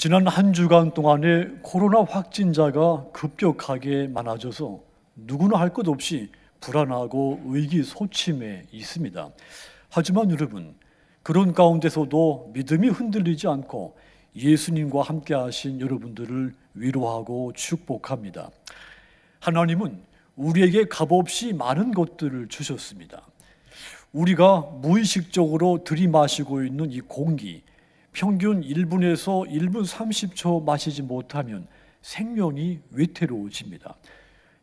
지난 한 주간 동안에 코로나 확진자가 급격하게 많아져서 누구나 할 것 없이 불안하고 의기소침해 있습니다. 하지만 여러분, 그런 가운데서도 믿음이 흔들리지 않고 예수님과 함께 하신 여러분들을 위로하고 축복합니다. 하나님은 우리에게 값없이 많은 것들을 주셨습니다. 우리가 무의식적으로 들이마시고 있는 이 공기, 평균 1분에서 1분 30초 마시지 못하면 생명이 위태로워집니다.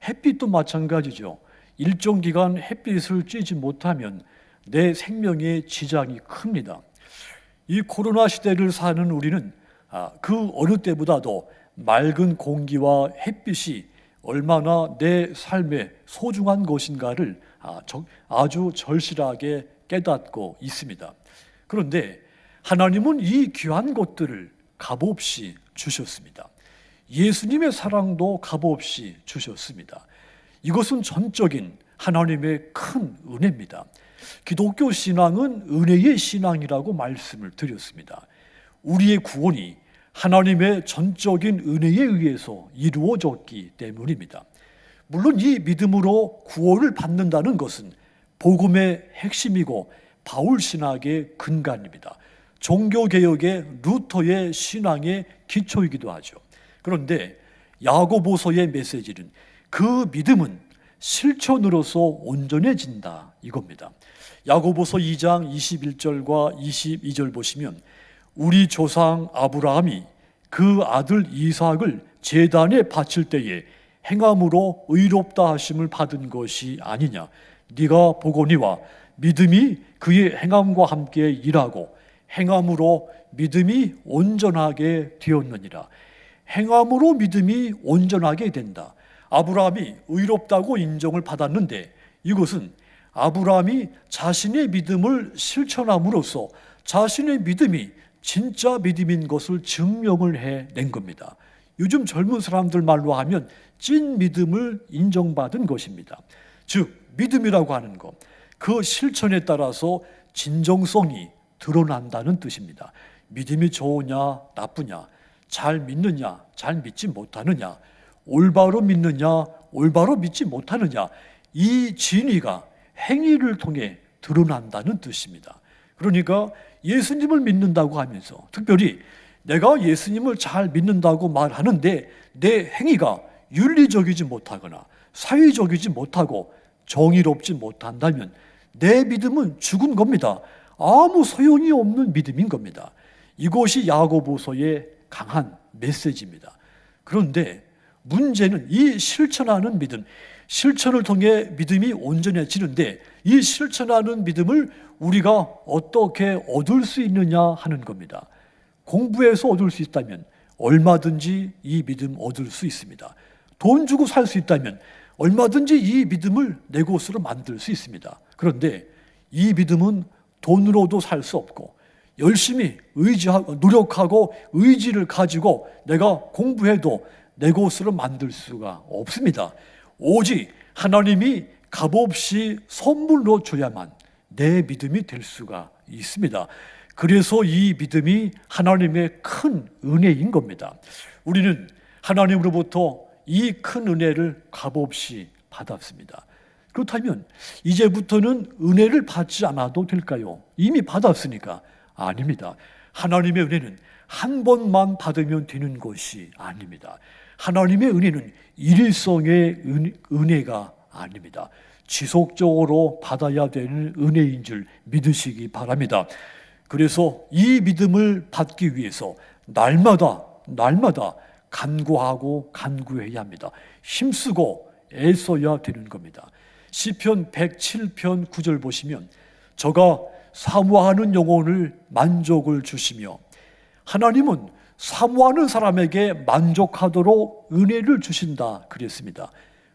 햇빛도 마찬가지죠. 일정 기간 햇빛을 쬐지 못하면 내 생명에 지장이 큽니다. 이 코로나 시대를 사는 우리는 그 어느 때보다도 맑은 공기와 햇빛이 얼마나 내 삶에 소중한 것인가를 아주 절실하게 깨닫고 있습니다. 그런데 하나님은 이 귀한 것들을 값없이 주셨습니다. 예수님의 사랑도 값없이 주셨습니다. 이것은 전적인 하나님의 큰 은혜입니다. 기독교 신앙은 은혜의 신앙이라고 말씀을 드렸습니다. 우리의 구원이 하나님의 전적인 은혜에 의해서 이루어졌기 때문입니다. 물론 이 믿음으로 구원을 받는다는 것은 복음의 핵심이고 바울 신학의 근간입니다. 종교개혁의 루터의 신앙의 기초이기도 하죠. 그런데 야고보서의 메시지는 그 믿음은 실천으로서 온전해진다 이겁니다. 야고보서 2장 21절과 22절 보시면 우리 조상 아브라함이 그 아들 이삭을 제단에 바칠 때에 행함으로 의롭다 하심을 받은 것이 아니냐. 네가 보거니와 믿음이 그의 행함과 함께 일하고 행함으로 믿음이 온전하게 되었느니라. 행함으로 믿음이 온전하게 된다. 아브라함이 의롭다고 인정을 받았는데 이것은 아브라함이 자신의 믿음을 실천함으로써 자신의 믿음이 진짜 믿음인 것을 증명을 해낸 겁니다. 요즘 젊은 사람들 말로 하면 찐 믿음을 인정받은 것입니다. 즉 믿음이라고 하는 것, 그 실천에 따라서 진정성이 드러난다는 뜻입니다. 믿음이 좋으냐 나쁘냐, 잘 믿느냐 잘 믿지 못하느냐, 올바로 믿느냐 올바로 믿지 못하느냐, 이 진위가 행위를 통해 드러난다는 뜻입니다. 그러니까 예수님을 믿는다고 하면서 특별히 내가 예수님을 잘 믿는다고 말하는데 내 행위가 윤리적이지 못하거나 사회적이지 못하고 정의롭지 못한다면 내 믿음은 죽은 겁니다. 아무 소용이 없는 믿음인 겁니다. 이것이 야고보서의 강한 메시지입니다. 그런데 문제는 이 실천하는 믿음, 실천을 통해 믿음이 온전해지는데 이 실천하는 믿음을 우리가 어떻게 얻을 수 있느냐 하는 겁니다. 공부해서 얻을 수 있다면 얼마든지 이 믿음 얻을 수 있습니다. 돈 주고 살 수 있다면 얼마든지 이 믿음을 내 것으로 만들 수 있습니다. 그런데 이 믿음은 돈으로도 살 수 없고 열심히 의지하고 노력하고 의지를 가지고 내가 공부해도 내 것으로 만들 수가 없습니다. 오직 하나님이 값없이 선물로 줘야만 내 믿음이 될 수가 있습니다. 그래서 이 믿음이 하나님의 큰 은혜인 겁니다. 우리는 하나님으로부터 이 큰 은혜를 값없이 받았습니다. 그렇다면 이제부터는 은혜를 받지 않아도 될까요? 이미 받았으니까. 아닙니다. 하나님의 은혜는 한 번만 받으면 되는 것이 아닙니다. 하나님의 은혜는 일일성의 은혜가 아닙니다. 지속적으로 받아야 되는 은혜인 줄 믿으시기 바랍니다. 그래서 이 믿음을 받기 위해서 날마다 간구하고 간구해야 합니다. 힘쓰고 애써야 되는 겁니다. 시편 107편 9절 보시면 저가 사모하는 영혼을 만족을 주시며, 하나님은 사모하는 사람에게 만족하도록 은혜를 주신다 그랬습니다.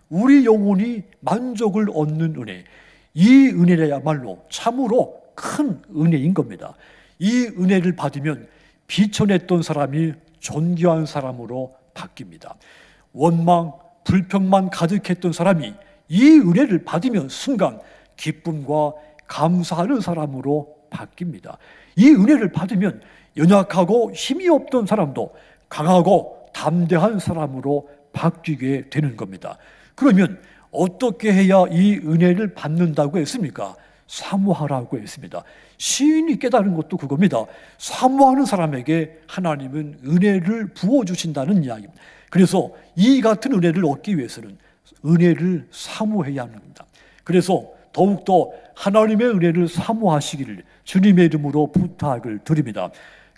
우리 영혼이 만족을 얻는 은혜, 이 은혜야말로 참으로 큰 은혜인 겁니다. 이 은혜를 받으면 비천했던 사람이 존귀한 사람으로 바뀝니다. 원망, 불평만 가득했던 사람이 이 은혜를 받으면 순간 기쁨과 감사하는 사람으로 바뀝니다. 이 은혜를 받으면 연약하고 힘이 없던 사람도 강하고 담대한 사람으로 바뀌게 되는 겁니다. 그러면 어떻게 해야 이 은혜를 받는다고 했습니까? 사모하라고 했습니다. 시인이 깨달은 것도 그겁니다. 사모하는 사람에게 하나님은 은혜를 부어주신다는 이야기입니다. 그래서 이 같은 은혜를 얻기 위해서는 은혜를 사모해야 합니다. 그래서 더욱더 하나님의 은혜를 사모하시기를 주님의 이름으로 부탁을 드립니다.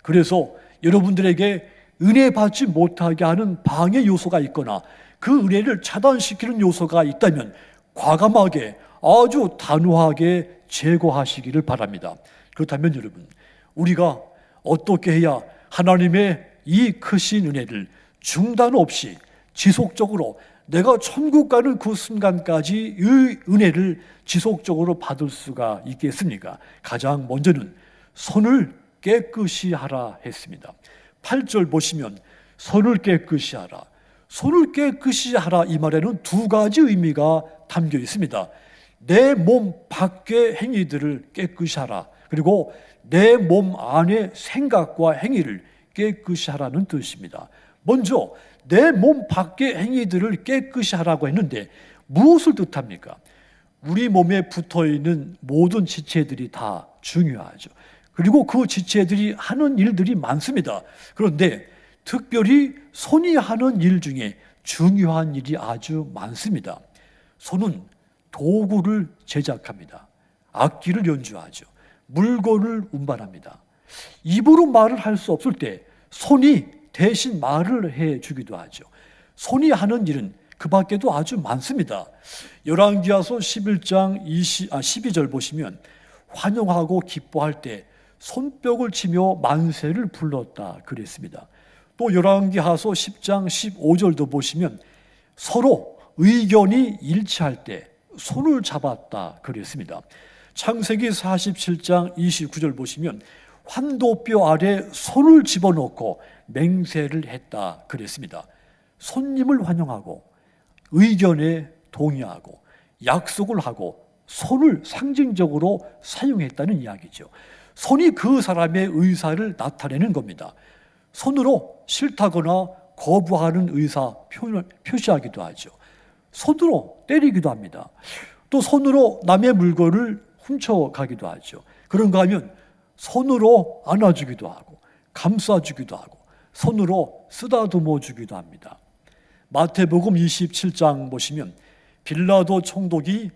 그래서 여러분들에게 은혜 받지 못하게 하는 방해 요소가 있거나 그 은혜를 차단시키는 요소가 있다면 과감하게 아주 단호하게 제거하시기를 바랍니다. 그렇다면 여러분, 우리가 어떻게 해야 하나님의 이 크신 은혜를 중단 없이 지속적으로 내가 천국 가는 그 순간까지 이 은혜를 지속적으로 받을 수가 있겠습니까? 가장 먼저는 손을 깨끗이 하라 했습니다. 8절 보시면 손을 깨끗이 하라. 손을 깨끗이 하라 이 말에는 두 가지 의미가 담겨 있습니다. 내 몸 밖의 행위들을 깨끗이 하라. 그리고 내 몸 안의 생각과 행위를 깨끗이 하라는 뜻입니다. 먼저 내 몸 밖의 행위들을 깨끗이 하라고 했는데 무엇을 뜻합니까? 우리 몸에 붙어있는 모든 지체들이 다 중요하죠. 그리고 그 지체들이 하는 일들이 많습니다. 그런데 특별히 손이 하는 일 중에 중요한 일이 아주 많습니다. 손은 도구를 제작합니다. 악기를 연주하죠. 물건을 운반합니다. 입으로 말을 할 수 없을 때 손이 대신 말을 해주기도 하죠. 손이 하는 일은 그 밖에도 아주 많습니다. 열왕기하서 11장 12절 보시면 환영하고 기뻐할 때 손뼉을 치며 만세를 불렀다 그랬습니다. 또 열왕기하서 10장 15절도 보시면 서로 의견이 일치할 때 손을 잡았다 그랬습니다. 창세기 47장 29절 보시면 환도뼈 아래 손을 집어넣고 맹세를 했다 그랬습니다. 손님을 환영하고 의견에 동의하고 약속을 하고 손을 상징적으로 사용했다는 이야기죠. 손이 그 사람의 의사를 나타내는 겁니다. 손으로 싫다거나 거부하는 의사 표시하기도 하죠. 손으로 때리기도 합니다. 또 손으로 남의 물건을 훔쳐가기도 하죠. 그런가 하면 손으로 안아주기도 하고 감싸주기도 하고 손으로 쓰다듬어 주기도 합니다. 마태복음 27장 보시면 빌라도 총독이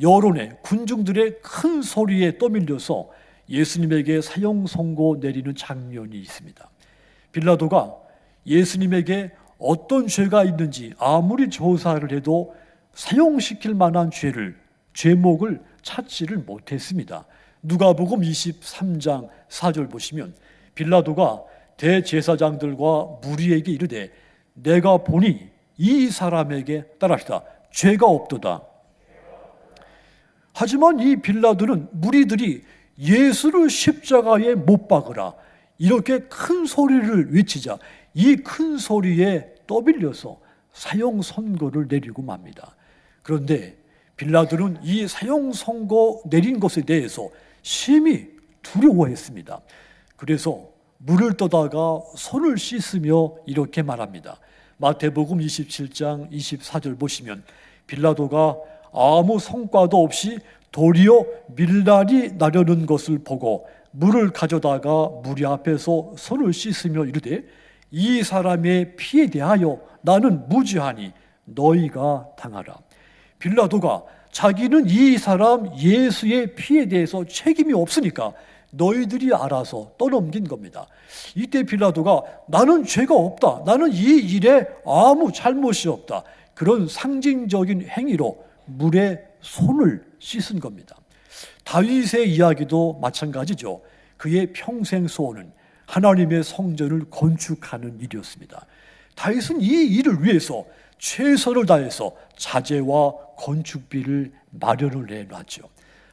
여론의 군중들의 큰 소리에 떠밀려서 예수님에게 사형 선고 내리는 장면이 있습니다. 빌라도가 예수님에게 어떤 죄가 있는지 아무리 조사를 해도 사형시킬 만한 죄목을 찾지를 못했습니다. 누가복음 23장 4절 보시면 빌라도가 대제사장들과 무리에게 이르되 내가 보니 이 사람에게 따라하시다 죄가 없도다. 하지만 이 빌라도는 무리들이 예수를 십자가에 못 박으라 이렇게 큰 소리를 외치자 이 큰 소리에 떠밀려서 사형 선고를 내리고 맙니다. 그런데 빌라도는 이 사형 선고 내린 것에 대해서 심히 두려워했습니다. 그래서 물을 떠다가 손을 씻으며 이렇게 말합니다. 마태복음 27장 24절 보시면 빌라도가 아무 성과도 없이 도리어 밀날이 나려는 것을 보고 물을 가져다가 무리 앞에서 손을 씻으며 이르되 이 사람의 피에 대하여 나는 무죄하니 너희가 당하라. 빌라도가 자기는 이 사람 예수의 피에 대해서 책임이 없으니까 너희들이 알아서 떠넘긴 겁니다. 이때 빌라도가 나는 죄가 없다. 나는 이 일에 아무 잘못이 없다. 그런 상징적인 행위로 물에 손을 씻은 겁니다. 다윗의 이야기도 마찬가지죠. 그의 평생 소원은 하나님의 성전을 건축하는 일이었습니다. 다윗은 이 일을 위해서 최선을 다해서 자재와 건축비를 마련을 해놨죠.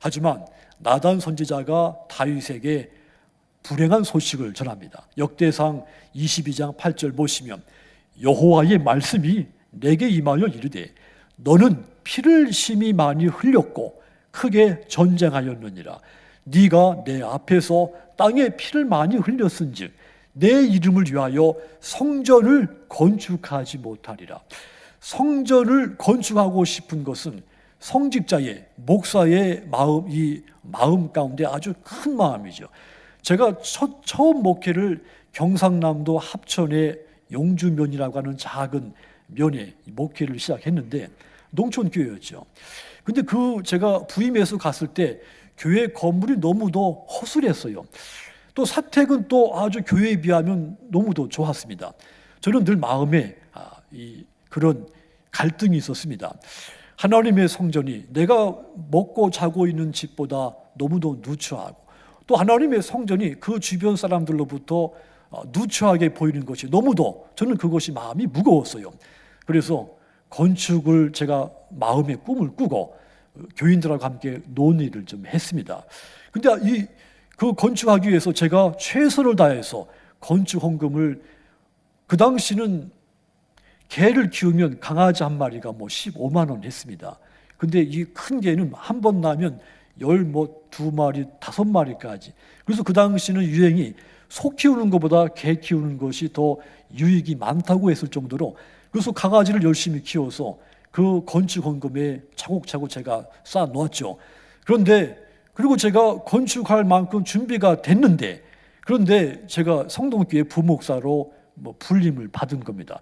하지만 나단 선지자가 다윗에게 불행한 소식을 전합니다. 역대상 22장 8절 보시면 여호와의 말씀이 내게 임하여 이르되 너는 피를 심히 많이 흘렸고 크게 전쟁하였느니라. 네가 내 앞에서 땅에 피를 많이 흘렸은즉 내 이름을 위하여 성전을 건축하지 못하리라. 성전을 건축하고 싶은 것은 성직자의, 목사의 마음, 이 마음 가운데 아주 큰 마음이죠. 제가 처음 목회를 경상남도 합천의 용주면이라고 하는 작은 면에 목회를 시작했는데 농촌교회였죠. 근데 제가 부임해서 갔을 때 교회 건물이 너무도 허술했어요. 또 사택은 또 아주 교회에 비하면 너무도 좋았습니다. 저는 늘 마음에 그런 갈등이 있었습니다. 하나님의 성전이 내가 먹고 자고 있는 집보다 너무도 누추하고, 또 하나님의 성전이 그 주변 사람들로부터 누추하게 보이는 것이 너무도, 저는 그것이 마음이 무거웠어요. 그래서 건축을 제가 마음의 꿈을 꾸고 교인들하고 함께 논의를 좀 했습니다. 근데 그 건축하기 위해서 제가 최선을 다해서 건축 헌금을, 그 당시는 개를 키우면 강아지 한 마리가 15만 원 했습니다. 근데 이 큰 개는 한 번 낳으면 2마리, 5마리까지. 그래서 그 당시는 유행이 소 키우는 것보다 개 키우는 것이 더 유익이 많다고 했을 정도로, 그래서 강아지를 열심히 키워서 그 건축 헌금에 차곡차곡 제가 쌓아 놓았죠. 그리고 제가 건축할 만큼 준비가 됐는데, 그런데 제가 성동교회 부목사로 불림을 받은 겁니다.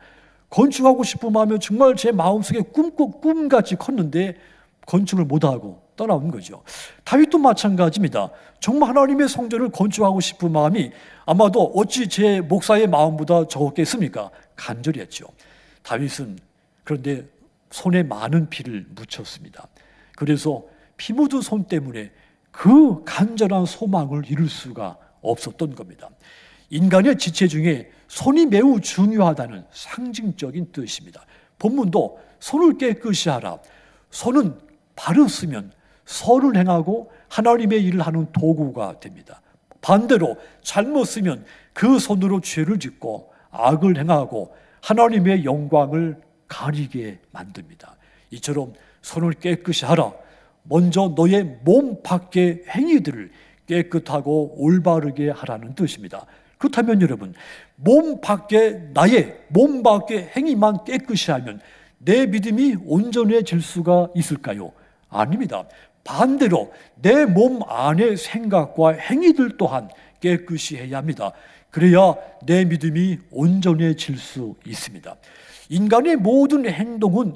건축하고 싶은 마음이 정말 제 마음속에 꿈같이 컸는데 건축을 못하고 떠나온 거죠. 다윗도 마찬가지입니다. 정말 하나님의 성전을 건축하고 싶은 마음이 아마도 어찌 제 목사의 마음보다 적었겠습니까? 간절히 했죠. 다윗은 그런데 손에 많은 피를 묻혔습니다. 그래서 피 묻은 손 때문에 그 간절한 소망을 이룰 수가 없었던 겁니다. 인간의 지체 중에 손이 매우 중요하다는 상징적인 뜻입니다. 본문도 손을 깨끗이 하라. 손은 바로 쓰면 선을 행하고 하나님의 일을 하는 도구가 됩니다. 반대로 잘못 쓰면 그 손으로 죄를 짓고 악을 행하고 하나님의 영광을 가리게 만듭니다. 이처럼 손을 깨끗이 하라. 먼저 너의 몸 밖의 행위들을 깨끗하고 올바르게 하라는 뜻입니다. 그렇다면 여러분, 나의 몸 밖의 행위만 깨끗이 하면 내 믿음이 온전해질 수가 있을까요? 아닙니다. 반대로 내 몸 안의 생각과 행위들 또한 깨끗이 해야 합니다. 그래야 내 믿음이 온전해질 수 있습니다. 인간의 모든 행동은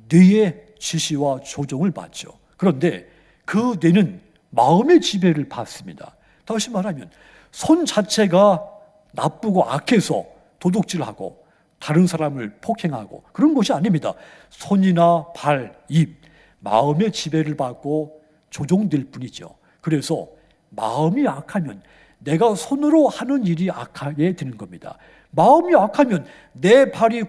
뇌의 지시와 조종을 받죠. 그런데 그 뇌는 마음의 지배를 받습니다. 다시 말하면 손 자체가 나쁘고 악해서 도둑질하고 다른 사람을 폭행하고 그런 것이 아닙니다. 손이나 발, 입, 마음의 지배를 받고 조종될 뿐이죠. 그래서 마음이 악하면 내가 손으로 하는 일이 악하게 되는 겁니다. 마음이 악하면 내 발이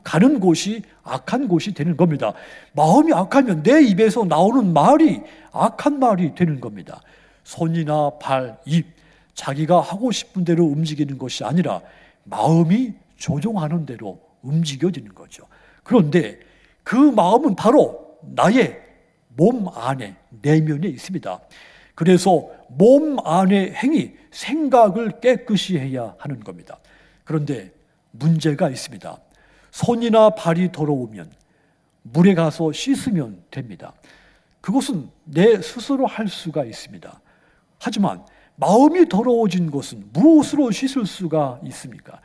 가는 곳이 악한 곳이 되는 겁니다. 마음이 악하면 내 입에서 나오는 말이 악한 말이 되는 겁니다. 손이나 발, 입, 자기가 하고 싶은 대로 움직이는 것이 아니라 마음이 조종하는 대로 움직여지는 거죠. 그런데 그 마음은 바로 나의 몸 안에, 내면에 있습니다. 그래서 몸 안의 행위, 생각을 깨끗이 해야 하는 겁니다. 그런데 문제가 있습니다. 손이나 발이 더러우면 물에 가서 씻으면 됩니다. 그것은 내 스스로 할 수가 있습니다. 하지만 마음이 더러워진 것은 무엇으로 씻을 수가 있습니까?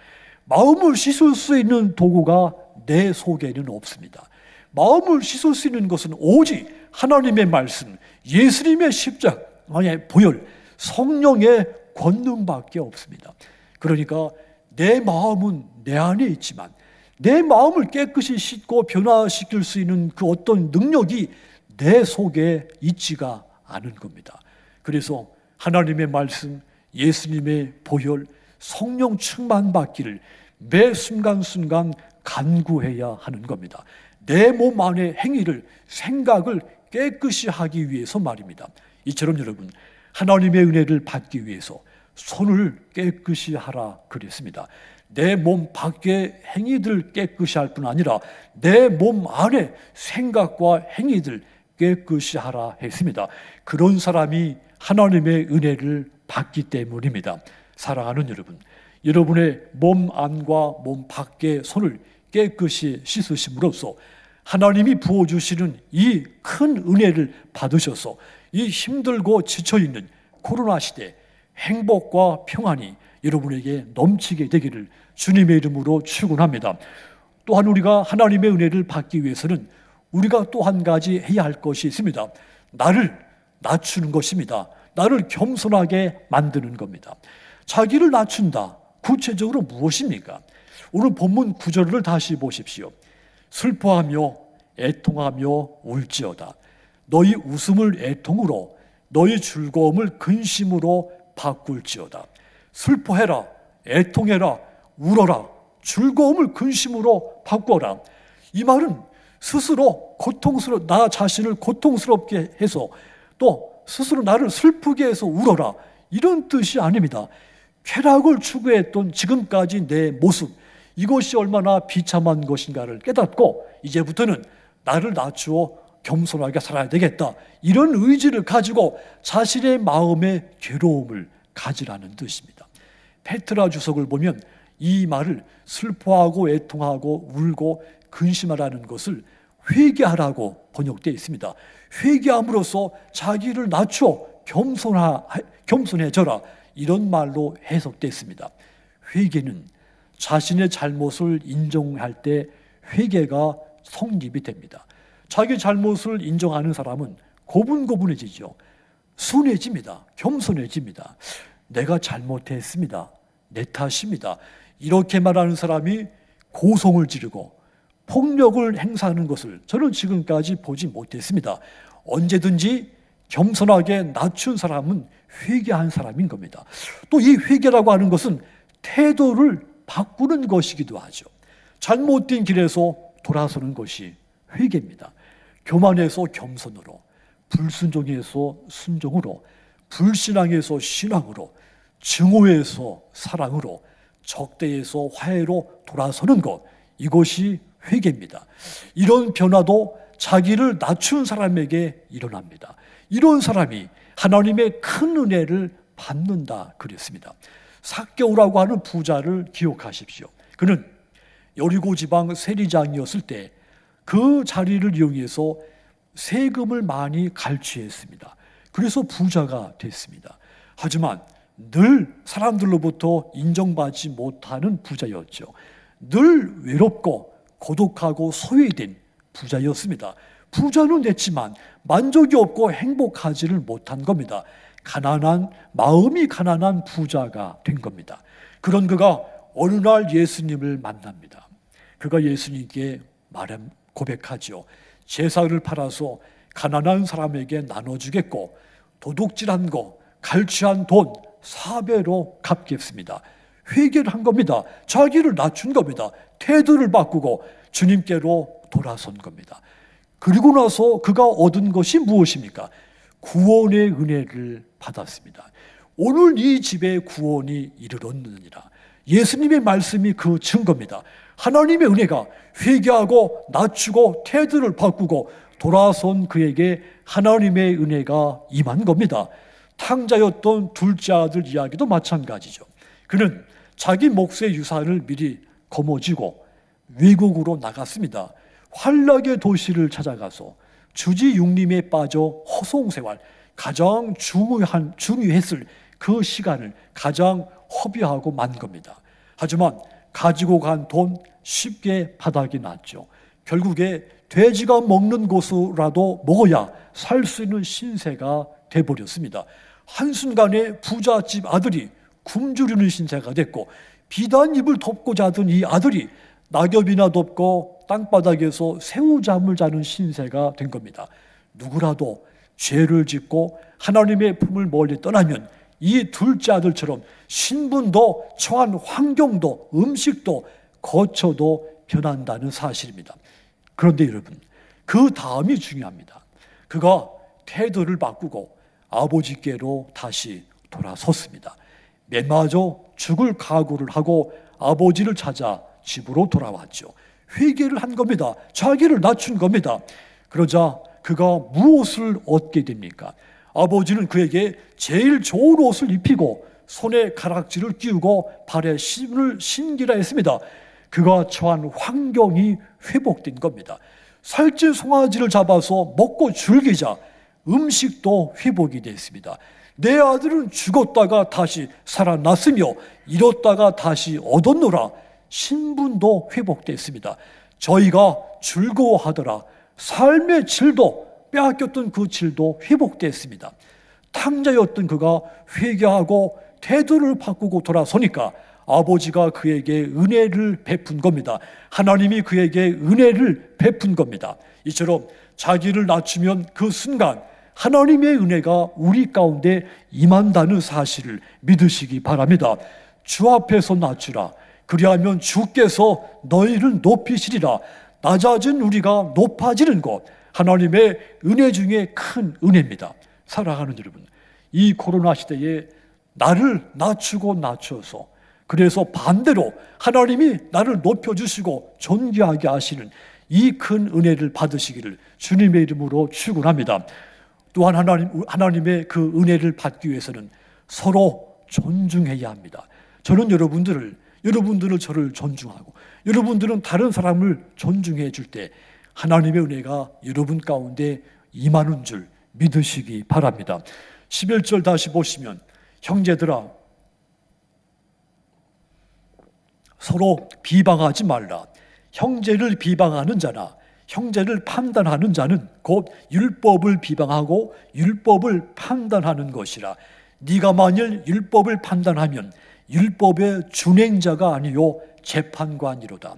마음을 씻을 수 있는 도구가 내 속에는 없습니다. 마음을 씻을 수 있는 것은 오직 하나님의 말씀, 예수님의 십자가의 보혈, 성령의 권능밖에 없습니다. 그러니까 내 마음은 내 안에 있지만 내 마음을 깨끗이 씻고 변화시킬 수 있는 그 어떤 능력이 내 속에 있지가 않은 겁니다. 그래서 하나님의 말씀, 예수님의 보혈, 성령 충만받기를 매 순간순간 간구해야 하는 겁니다. 내 몸 안의 행위를, 생각을 깨끗이 하기 위해서 말입니다. 이처럼 여러분, 하나님의 은혜를 받기 위해서 손을 깨끗이 하라 그랬습니다. 내 몸 밖의 행위들 깨끗이 할 뿐 아니라 내 몸 안의 생각과 행위들 깨끗이 하라 했습니다. 그런 사람이 하나님의 은혜를 받기 때문입니다. 사랑하는 여러분, 여러분의 몸 안과 몸 밖의 손을 깨끗이 씻으심으로써 하나님이 부어주시는 이 큰 은혜를 받으셔서 이 힘들고 지쳐있는 코로나 시대 행복과 평안이 여러분에게 넘치게 되기를 주님의 이름으로 축원합니다. 또한 우리가 하나님의 은혜를 받기 위해서는 우리가 또 한 가지 해야 할 것이 있습니다. 나를 낮추는 것입니다. 나를 겸손하게 만드는 겁니다. 자기를 낮춘다. 구체적으로 무엇입니까? 오늘 본문 구절을 다시 보십시오. 슬퍼하며 애통하며 울지어다. 너희 웃음을 애통으로 너희 즐거움을 근심으로 바꿀지어다. 슬퍼해라, 애통해라, 울어라, 즐거움을 근심으로 바꿔라. 이 말은 스스로 나 자신을 고통스럽게 해서 또 스스로 나를 슬프게 해서 울어라, 이런 뜻이 아닙니다. 쾌락을 추구했던 지금까지 내 모습, 이것이 얼마나 비참한 것인가를 깨닫고 이제부터는 나를 낮추어 겸손하게 살아야 되겠다, 이런 의지를 가지고 자신의 마음의 괴로움을 가지라는 뜻입니다. 페트라 주석을 보면 이 말을 슬퍼하고 애통하고 울고 근심하라는 것을 회개하라고 번역되어 있습니다. 회개함으로써 자기를 낮추어 겸손해져라, 이런 말로 해석됐습니다. 회개는 자신의 잘못을 인정할 때 회개가 성립이 됩니다. 자기 잘못을 인정하는 사람은 고분고분해지죠. 순해집니다. 겸손해집니다. 내가 잘못했습니다. 내 탓입니다. 이렇게 말하는 사람이 고성을 지르고 폭력을 행사하는 것을 저는 지금까지 보지 못했습니다. 언제든지 겸손하게 낮춘 사람은 회개한 사람인 겁니다. 또 이 회개라고 하는 것은 태도를 바꾸는 것이기도 하죠. 잘못된 길에서 돌아서는 것이 회개입니다. 교만에서 겸손으로, 불순종에서 순종으로, 불신앙에서 신앙으로, 증오에서 사랑으로, 적대에서 화해로 돌아서는 것, 이것이 회개입니다. 이런 변화도 자기를 낮춘 사람에게 일어납니다. 이런 사람이 하나님의 큰 은혜를 받는다 그랬습니다. 삭개오라고 하는 부자를 기억하십시오. 그는 여리고 지방 세리장이었을 때 그 자리를 이용해서 세금을 많이 갈취했습니다. 그래서 부자가 됐습니다. 하지만 늘 사람들로부터 인정받지 못하는 부자였죠. 늘 외롭고 고독하고 소외된 부자였습니다. 부자는 됐지만 만족이 없고 행복하지를 못한 겁니다. 마음이 가난한 부자가 된 겁니다. 그런 그가 어느 날 예수님을 만납니다. 그가 예수님께 고백하죠. 제사를 팔아서 가난한 사람에게 나눠주겠고 도둑질한 거, 갈취한 돈 4배로 갚겠습니다. 회개를 한 겁니다. 자기를 낮춘 겁니다. 태도를 바꾸고 주님께로 돌아선 겁니다. 그리고 나서 그가 얻은 것이 무엇입니까? 구원의 은혜를 받았습니다. 오늘 이 집에 구원이 이르렀느니라. 예수님의 말씀이 그 증거입니다. 하나님의 은혜가 회개하고 낮추고 태도를 바꾸고 돌아선 그에게 하나님의 은혜가 임한 겁니다. 탕자였던 둘째 아들 이야기도 마찬가지죠. 그는 자기 몫의 유산을 미리 거머쥐고 외국으로 나갔습니다. 환락의 도시를 찾아가서 주지 육림에 빠져 허송생활, 가장 중요했을 그 시간을 가장 허비하고 만 겁니다. 하지만 가지고 간 돈 쉽게 바닥이 났죠. 결국에 돼지가 먹는 곳이라도 먹어야 살 수 있는 신세가 돼버렸습니다. 한순간에 부잣집 아들이 굶주리는 신세가 됐고, 비단 입을 덮고자 하던 이 아들이 낙엽이나 덮고 땅바닥에서 새우잠을 자는 신세가 된 겁니다. 누구라도 죄를 짓고 하나님의 품을 멀리 떠나면 이 둘째 아들처럼 신분도 처한 환경도 음식도 거처도 변한다는 사실입니다. 그런데 여러분, 그 다음이 중요합니다. 그가 태도를 바꾸고 아버지께로 다시 돌아섰습니다. 매마저 죽을 각오를 하고 아버지를 찾아 집으로 돌아왔죠. 회개를 한 겁니다. 자기를 낮춘 겁니다. 그러자 그가 무엇을 얻게 됩니까? 아버지는 그에게 제일 좋은 옷을 입히고 손에 가락지를 끼우고 발에 신을 신기라 했습니다. 그가 처한 환경이 회복된 겁니다. 살찐 송아지를 잡아서 먹고 즐기자 음식도 회복이 됐습니다. 내 아들은 죽었다가 다시 살아났으며 잃었다가 다시 얻었노라. 신분도 회복됐습니다. 저희가 즐거워하더라. 삶의 질도, 빼앗겼던 그 질도 회복됐습니다. 탕자였던 그가 회개하고 태도를 바꾸고 돌아서니까 아버지가 그에게 은혜를 베푼 겁니다. 하나님이 그에게 은혜를 베푼 겁니다. 이처럼 자기를 낮추면 그 순간 하나님의 은혜가 우리 가운데 임한다는 사실을 믿으시기 바랍니다. 주 앞에서 낮추라. 그리하면 주께서 너희를 높이시리라. 낮아진 우리가 높아지는 것, 하나님의 은혜 중에 큰 은혜입니다. 사랑하는 여러분, 이 코로나 시대에 나를 낮추고 낮춰서, 그래서 반대로 하나님이 나를 높여주시고 존귀하게 하시는 이 큰 은혜를 받으시기를 주님의 이름으로 축원합니다. 또한 하나님의 그 은혜를 받기 위해서는 서로 존중해야 합니다. 저는 여러분들을 저를 존중하고 여러분들은 다른 사람을 존중해 줄 때 하나님의 은혜가 여러분 가운데 임하는 줄 믿으시기 바랍니다. 11절 다시 보시면, 형제들아 서로 비방하지 말라. 형제를 비방하는 자나 형제를 판단하는 자는 곧 율법을 비방하고 율법을 판단하는 것이라. 네가 만일 율법을 판단하면 율법의 준행자가 아니요 재판관이로다.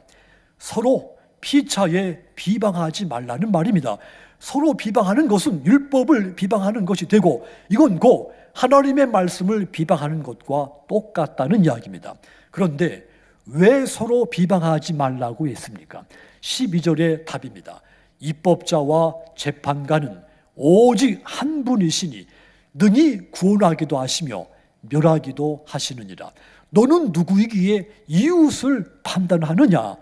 서로 피차에 비방하지 말라는 말입니다. 서로 비방하는 것은 율법을 비방하는 것이 되고, 이건 곧 하나님의 말씀을 비방하는 것과 똑같다는 이야기입니다. 그런데 왜 서로 비방하지 말라고 했습니까? 12절의 답입니다. 입법자와 재판관은 오직 한 분이시니 능히 구원하기도 하시며 멸하기도 하시느니라. 너는 누구이기에 이웃을 판단하느냐?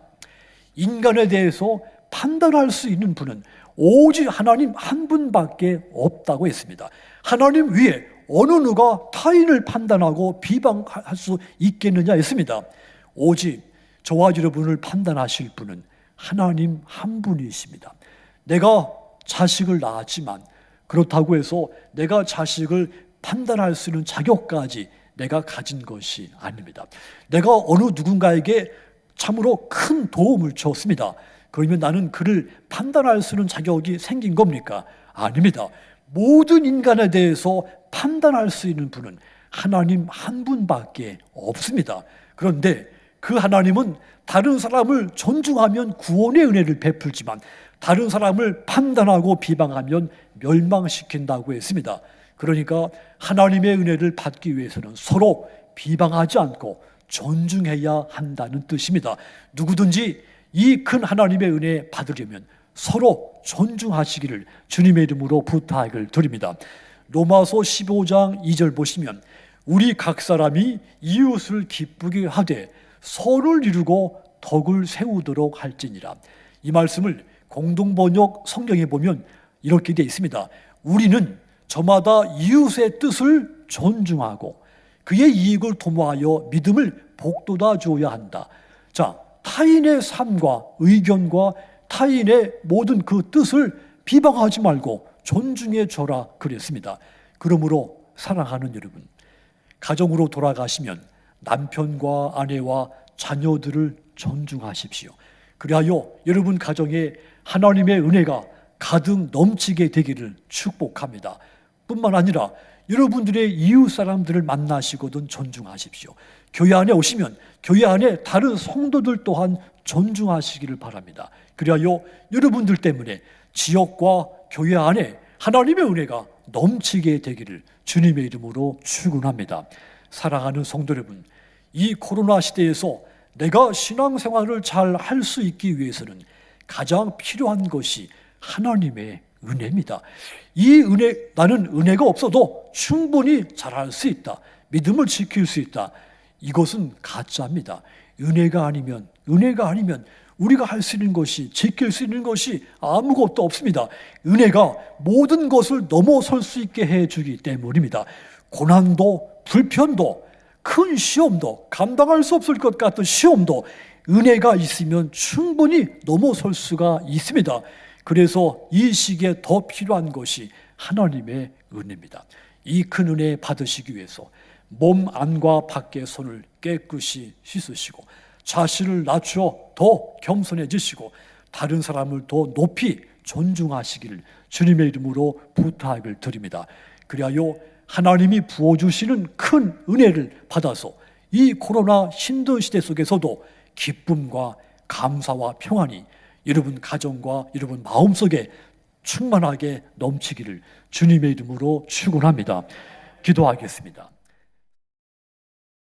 인간에 대해서 판단할 수 있는 분은 오직 하나님 한 분밖에 없다고 했습니다. 하나님 위에 어느 누가 타인을 판단하고 비방할 수 있겠느냐 했습니다. 오직 저와 여러분을 판단하실 분은 하나님 한 분이십니다. 내가 자식을 낳았지만 그렇다고 해서 내가 자식을 판단할 수 있는 자격까지 내가 가진 것이 아닙니다. 내가 어느 누군가에게 참으로 큰 도움을 줬습니다. 그러면 나는 그를 판단할 수 있는 자격이 생긴 겁니까? 아닙니다. 모든 인간에 대해서 판단할 수 있는 분은 하나님 한 분밖에 없습니다. 그런데 그 하나님은 다른 사람을 존중하면 구원의 은혜를 베풀지만 다른 사람을 판단하고 비방하면 멸망시킨다고 했습니다. 그러니까 하나님의 은혜를 받기 위해서는 서로 비방하지 않고 존중해야 한다는 뜻입니다. 누구든지 이 큰 하나님의 은혜 받으려면 서로 존중하시기를 주님의 이름으로 부탁을 드립니다. 로마서 15장 2절 보시면, 우리 각 사람이 이웃을 기쁘게 하되 서로를 이루고 덕을 세우도록 할지니라. 이 말씀을 공동번역 성경에 보면 이렇게 되어 있습니다. 우리는 저마다 이웃의 뜻을 존중하고 그의 이익을 도모하여 믿음을 복돋아 주어야 한다. 자, 타인의 삶과 의견과 타인의 모든 그 뜻을 비방하지 말고 존중해 줘라 그랬습니다. 그러므로 사랑하는 여러분, 가정으로 돌아가시면 남편과 아내와 자녀들을 존중하십시오. 그리하여 여러분 가정에 하나님의 은혜가 가득 넘치게 되기를 축복합니다. 뿐만 아니라 여러분들의 이웃 사람들을 만나시거든 존중하십시오. 교회 안에 오시면 교회 안에 다른 성도들 또한 존중하시기를 바랍니다. 그리하여 여러분들 때문에 지역과 교회 안에 하나님의 은혜가 넘치게 되기를 주님의 이름으로 축원합니다. 사랑하는 성도 여러분, 이 코로나 시대에서 내가 신앙생활을 잘 할 수 있기 위해서는 가장 필요한 것이 하나님의 은혜입니다. 이 은혜, 나는 은혜가 없어도 충분히 잘할 수 있다. 믿음을 지킬 수 있다. 이것은 가짜입니다. 은혜가 아니면 우리가 할 수 있는 것이, 지킬 수 있는 것이 아무것도 없습니다. 은혜가 모든 것을 넘어설 수 있게 해주기 때문입니다. 고난도, 불편도, 큰 시험도, 감당할 수 없을 것 같은 시험도 은혜가 있으면 충분히 넘어설 수가 있습니다. 그래서 이 시기에 더 필요한 것이 하나님의 은혜입니다. 이 큰 은혜 받으시기 위해서 몸 안과 밖의 손을 깨끗이 씻으시고 자신을 낮추어 더 겸손해지시고 다른 사람을 더 높이 존중하시기를 주님의 이름으로 부탁을 드립니다. 그리하여 하나님이 부어주시는 큰 은혜를 받아서 이 코로나 힘든 시대 속에서도 기쁨과 감사와 평안이 여러분 가정과 여러분 마음속에 충만하게 넘치기를 주님의 이름으로 축원합니다. 기도하겠습니다.